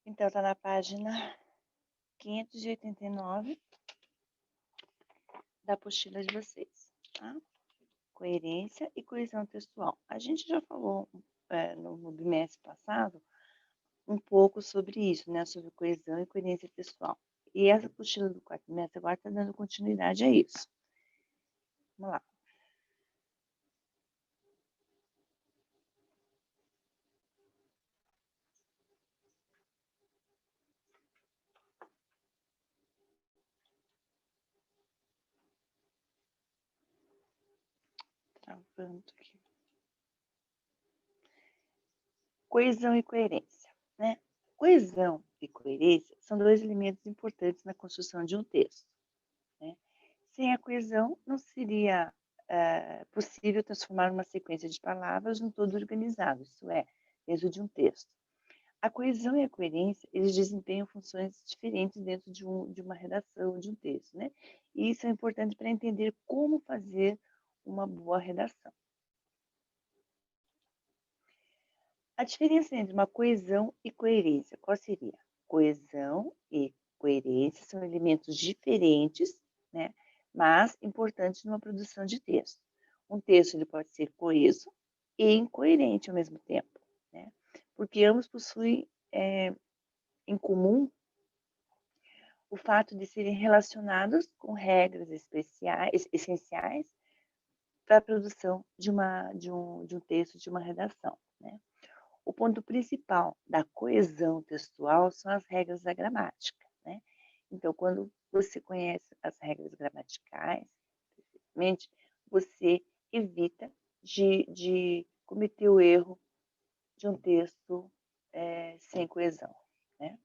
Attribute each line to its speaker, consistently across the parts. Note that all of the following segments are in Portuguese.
Speaker 1: Então, está na página 589 da apostila de vocês, tá? Coerência e coesão textual. A gente já falou no bimestre passado um pouco sobre isso, né? Sobre coesão e coerência textual. E essa apostila do quarto bimestre agora está dando continuidade a isso. Vamos lá. Travando aqui. Coesão e coerência, né? Coesão e coerência são dois elementos importantes na construção de um texto, né? Sem a coesão, não seria possível transformar uma sequência de palavras num todo organizado, isso é, dentro de um texto. A coesão e a coerência, eles desempenham funções diferentes dentro de uma redação, de um texto, né? E isso é importante para entender como fazer uma boa redação. A diferença entre uma coesão e coerência, qual seria? Coesão e coerência são elementos diferentes, né? Mas importantes numa produção de texto. Um texto ele pode ser coeso e incoerente ao mesmo tempo, né? Porque ambos possuem em comum o fato de serem relacionados com regras especiais, essenciais para a produção de um texto, de uma redação, né? O ponto principal da coesão textual são as regras da gramática, né? Então, quando você conhece as regras gramaticais, você evita de cometer o erro de um texto sem coesão, né?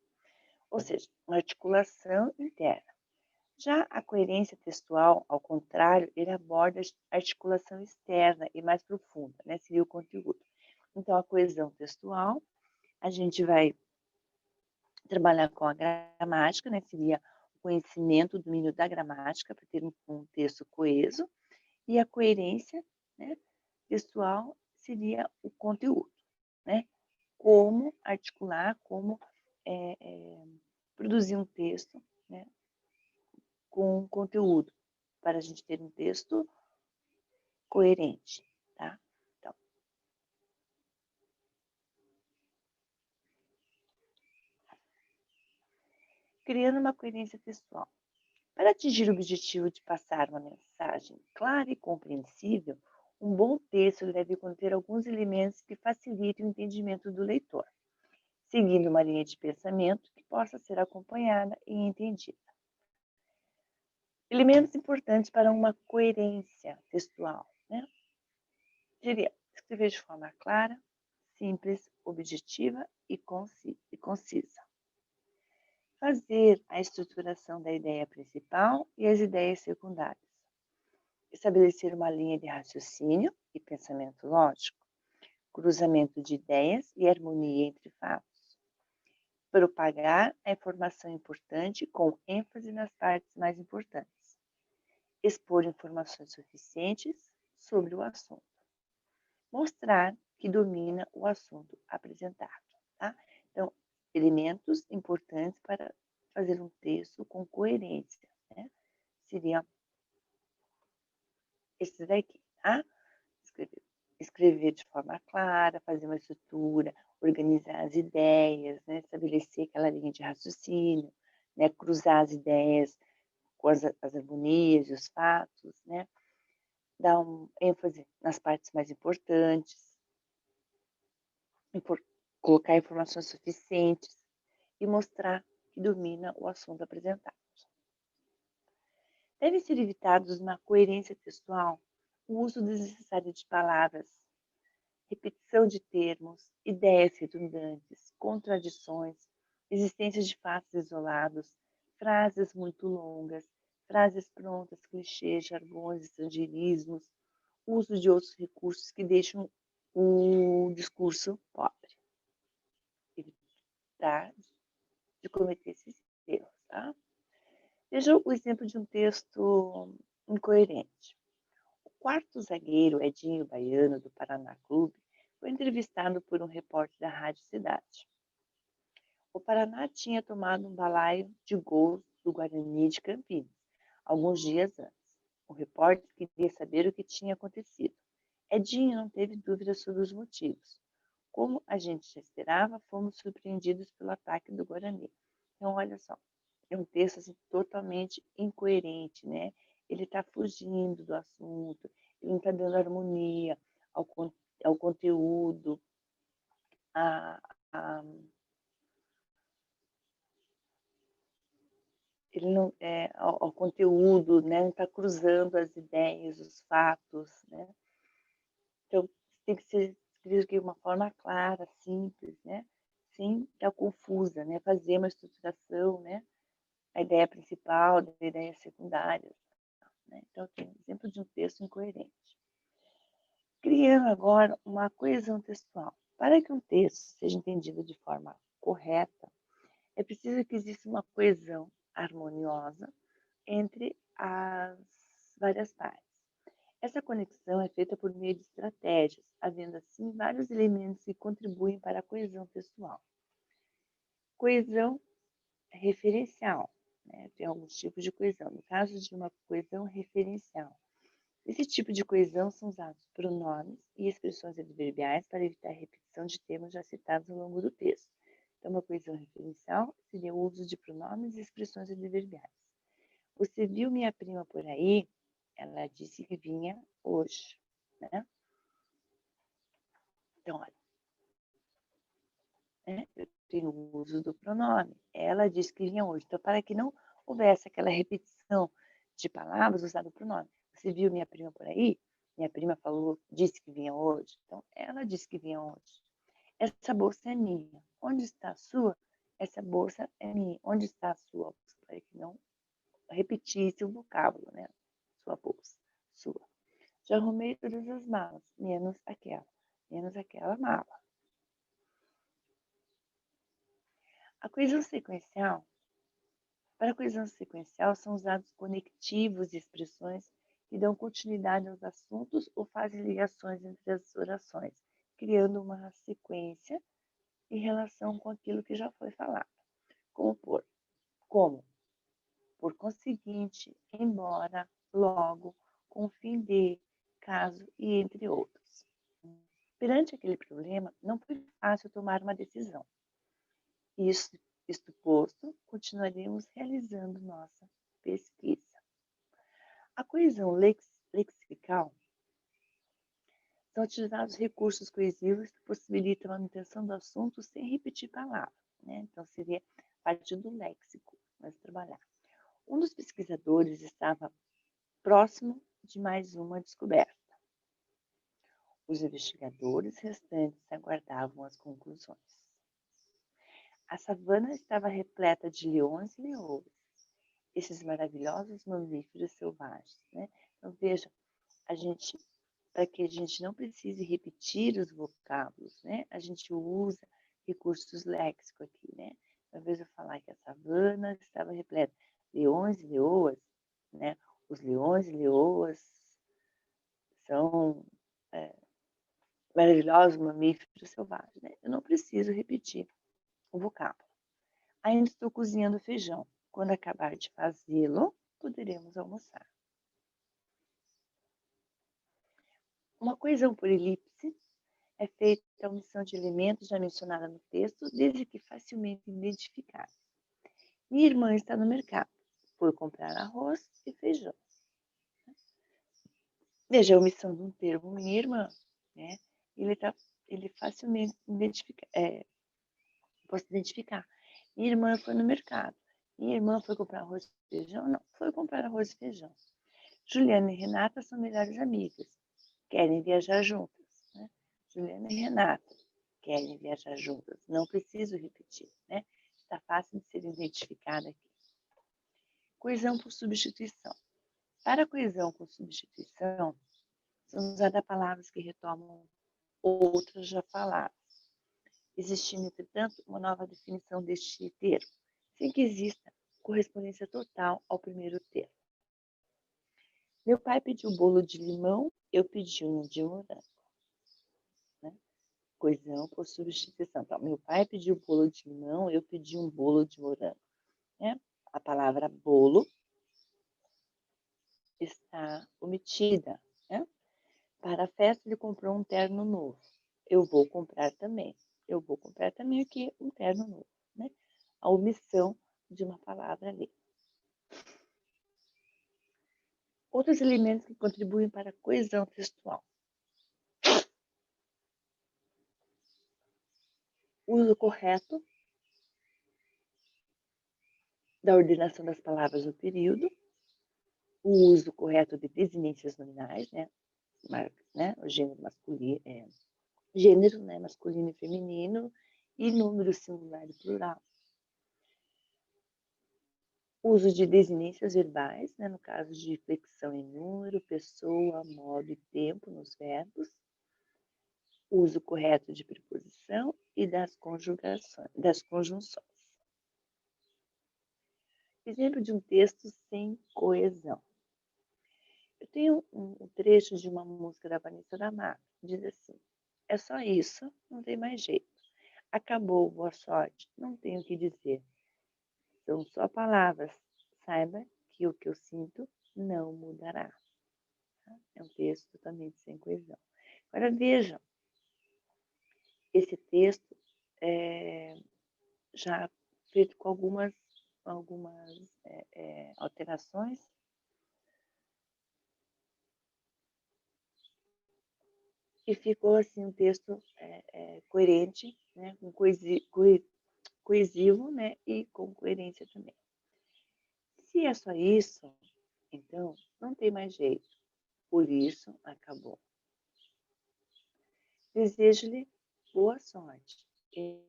Speaker 1: Ou seja, uma articulação interna. Já a coerência textual, ao contrário, ele aborda a articulação externa e mais profunda, né? Seria o conteúdo. Então, a coesão textual, a gente vai trabalhar com a gramática, né? Seria o conhecimento, o domínio da gramática, para ter um texto coeso. E a coerência, né, textual seria o conteúdo, né? Como articular, como produzir um texto, né, com conteúdo, para a gente ter um texto coerente, tá? Então, criando uma coerência textual. Para atingir o objetivo de passar uma mensagem clara e compreensível, um bom texto deve conter alguns elementos que facilitem o entendimento do leitor, seguindo uma linha de pensamento que possa ser acompanhada e entendida. Elementos importantes para uma coerência textual, né? Seria escrever de forma clara, simples, objetiva e concisa. Fazer a estruturação da ideia principal e as ideias secundárias. Estabelecer uma linha de raciocínio e pensamento lógico. Cruzamento de ideias e harmonia entre fatos. Propagar a informação importante com ênfase nas partes mais importantes. Expor informações suficientes sobre o assunto. Mostrar que domina o assunto apresentado, tá? Então, elementos importantes para fazer um texto com coerência, né? Seria esses daqui, tá? Escrever de forma clara, fazer uma estrutura, organizar as ideias, né? Estabelecer aquela linha de raciocínio, né? Cruzar as ideias com as harmonias e os fatos, né? Dar ênfase nas partes mais importantes, colocar informações suficientes e mostrar que domina o assunto apresentado. Deve ser evitados na coerência textual o uso desnecessário de palavras, repetição de termos, ideias redundantes, contradições, existência de fatos isolados, frases muito longas, frases prontas, clichês, jargões, estrangeirismos, uso de outros recursos que deixam o discurso pobre. Evitar de cometer esses erros, tá? Veja o exemplo de um texto incoerente. O quarto zagueiro Edinho Baiano, do Paraná Clube, foi entrevistado por um repórter da Rádio Cidade. O Paraná tinha tomado um balaio de gols do Guarani de Campinas, alguns dias antes. O repórter queria saber o que tinha acontecido. Edinho não teve dúvidas sobre os motivos. Como a gente já esperava, fomos surpreendidos pelo ataque do Guarani. Então, olha só, é um texto assim, totalmente incoerente, né? Ele está fugindo do assunto, ele não está dando harmonia ao conteúdo, a, a, ele não, ao conteúdo, né? Não está cruzando as ideias, os fatos, né? Então, tem que ser escrito de uma forma clara, simples, né? Sem estar confusa, né? Fazer uma estruturação, né? A ideia principal, da ideia secundária, né? Então, tem um exemplo de um texto incoerente. Criando agora uma coesão textual. Para que um texto seja entendido de forma correta, é preciso que exista uma coesão harmoniosa entre as várias partes. Essa conexão é feita por meio de estratégias, havendo assim vários elementos que contribuem para a coesão textual. Coesão referencial, né? Tem alguns tipos de coesão. No caso de uma coesão referencial, esse tipo de coesão são usados pronomes e expressões adverbiais para evitar a repetição de termos já citados ao longo do texto. Então, uma coesão referencial seria o uso de pronomes e expressões adverbiais. Você viu minha prima por aí? Ela disse que vinha hoje, né? Então, olha, né? Eu tenho o uso do pronome. Ela disse que vinha hoje. Então, para que não houvesse aquela repetição de palavras, usado o pronome. Você viu minha prima por aí? Minha prima falou, disse que vinha hoje. Então, ela disse que vinha hoje. Essa bolsa é minha. Onde está a sua? Essa bolsa é minha. Onde está a sua bolsa? Para que não repetisse o vocábulo, né? Sua bolsa, sua. Já arrumei todas as malas, menos aquela mala. A coesão sequencial. Para a coesão sequencial, são usados conectivos e expressões que dão continuidade aos assuntos ou fazem ligações entre as orações, criando uma sequência em relação com aquilo que já foi falado. Como, por conseguinte, embora, logo, com fim de, caso e entre outros. Perante aquele problema, não foi fácil tomar uma decisão. Isto posto, continuaremos realizando nossa pesquisa. A coesão lexical são utilizados recursos coesivos que possibilitam a manutenção do assunto sem repetir palavras, né? Então, seria parte do léxico, mas trabalhar. Um dos pesquisadores estava próximo de mais uma descoberta. Os investigadores restantes aguardavam as conclusões. A savana estava repleta de leões e leoas, esses maravilhosos mamíferos selvagens, né? Então, veja, para que a gente não precise repetir os vocábulos, né? A gente usa recursos léxicos aqui, né? Uma vez eu falar que a savana estava repleta de leões e leoas, né? Os leões e leoas são maravilhosos mamíferos selvagens, né? Eu não preciso repetir o vocábulo. Ainda estou cozinhando feijão. Quando acabar de fazê-lo, poderemos almoçar. Uma coesão por elipse é feita a omissão de elementos já mencionados no texto, desde que facilmente identificáveis. Minha irmã está no mercado. Foi comprar arroz e feijão. Veja, a omissão de um termo, minha irmã, né? Ele facilmente posso identificar. Minha irmã foi no mercado. Minha irmã foi comprar arroz e feijão? Não, foi comprar arroz e feijão. Juliana e Renata são melhores amigas. Querem viajar juntas. Né? Juliana e Renata querem viajar juntas. Não preciso repetir. Né? Está fácil de ser identificada aqui. Coesão por substituição. Para a coesão por substituição, são usadas palavras que retomam outras já faladas, existindo, entretanto, uma nova definição deste termo, sem que exista correspondência total ao primeiro termo. Meu pai pediu bolo de limão, eu pedi um de morango. Né? Coesão por substituição. Então, meu pai pediu bolo de limão, eu pedi um bolo de morango. Né? A palavra bolo está omitida. Né? Para a festa, ele comprou um terno novo. Eu vou comprar também. Eu vou comprar também aqui um terno novo. Né? A omissão de uma palavra ali. Outros elementos que contribuem para a coesão textual. Uso correto da ordenação das palavras no período. O uso correto de desinências nominais, né? O gênero masculino, gênero, né? Masculino e feminino, e número singular e plural. Uso de desinências verbais, né? No caso de flexão em número, pessoa, modo e tempo nos verbos. Uso correto de preposição e das conjunções. Exemplo de um texto sem coesão. Eu tenho um trecho de uma música da Vanessa da Mata, diz assim: é só isso, não tem mais jeito. Acabou, boa sorte, não tenho o que dizer. São só palavras. Saiba que o que eu sinto não mudará. É um texto totalmente sem coesão. Agora vejam, esse texto já feito com algumas alterações. E ficou assim um texto coerente, né, coesivo, né, e com coerência também. Se é só isso, então não tem mais jeito. Por isso, acabou. Desejo-lhe boa sorte. E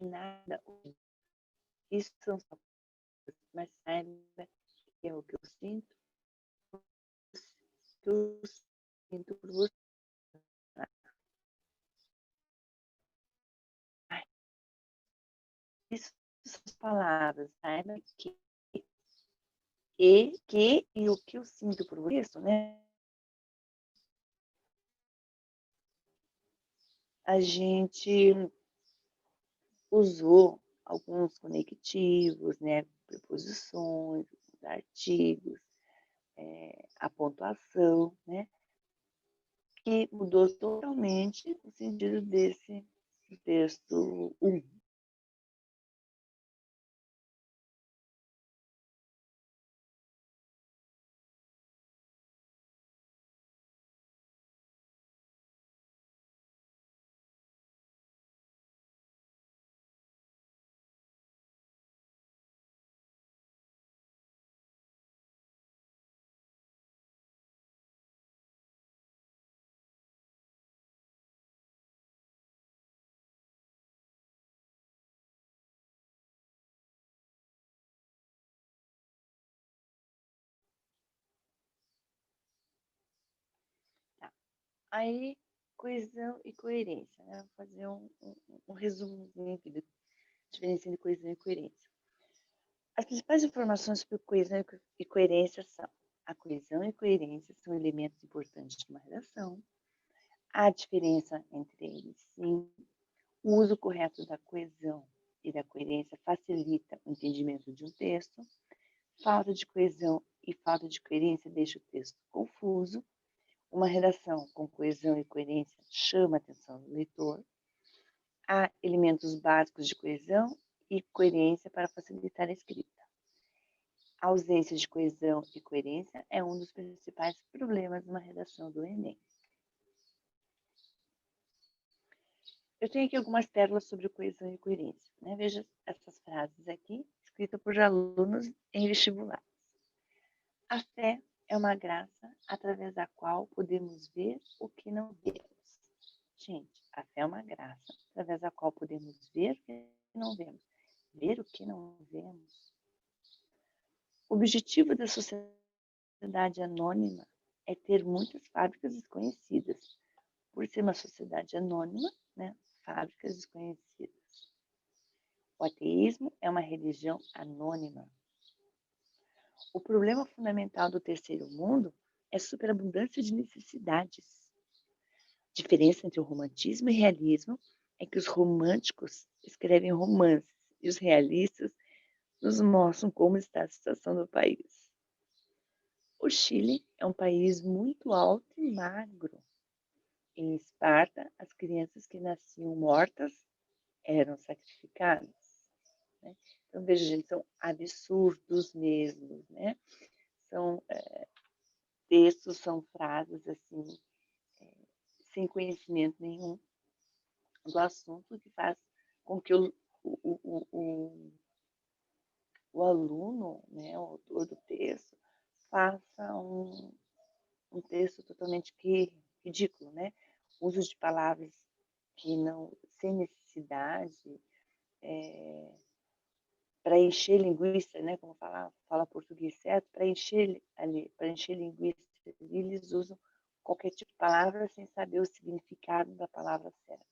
Speaker 1: nada. Isso são só coisas, mas saiba que é o que eu sinto, que eu sinto por você. Isso são as palavras, saiba que e o que eu sinto por isso, né? A gente usou alguns conectivos, né? Preposições, artigos, a pontuação, né? Que mudou totalmente o sentido desse texto 1. Tá. Aí, coesão e coerência. Né? Vou fazer um resumozinho aqui da diferença entre coesão e coerência. As principais informações sobre coesão e coerência são: a coesão e coerência são elementos importantes de uma redação, a diferença entre eles, sim, o uso correto da coesão e da coerência facilita o entendimento de um texto, falta de coesão e falta de coerência deixa o texto confuso, uma redação com coesão e coerência chama a atenção do leitor, há elementos básicos de coesão e coerência para facilitar a escrita. A ausência de coesão e coerência é um dos principais problemas numa redação do Enem. Eu tenho aqui algumas pérolas sobre coesão e coerência. Né? Veja essas frases aqui, escritas por alunos em vestibular. A fé é uma graça através da qual podemos ver o que não vemos. Gente, a fé é uma graça através da qual podemos ver o que não vemos. Ver o que não vemos. O objetivo da sociedade anônima é ter muitas fábricas desconhecidas. Por ser uma sociedade anônima, né, fábricas desconhecidas. O ateísmo é uma religião anônima. O problema fundamental do terceiro mundo é a superabundância de necessidades. diferença entre o romantismo e realismo é que os românticos escrevem romances e os realistas nos mostram como está a situação do país. O Chile é um país muito alto e magro. Em Esparta, as crianças que nasciam mortas eram sacrificadas. Né? Então, veja, gente, são absurdos mesmo, né? São textos, são frases assim, sem conhecimento nenhum do assunto, que faz com que o aluno, né, o autor do texto, faça um texto totalmente ridículo, né? Uso de palavras que não, sem necessidade, para encher linguiça, né? Como fala português certo, para encher linguiça, eles usam qualquer tipo de palavra sem saber o significado da palavra certa.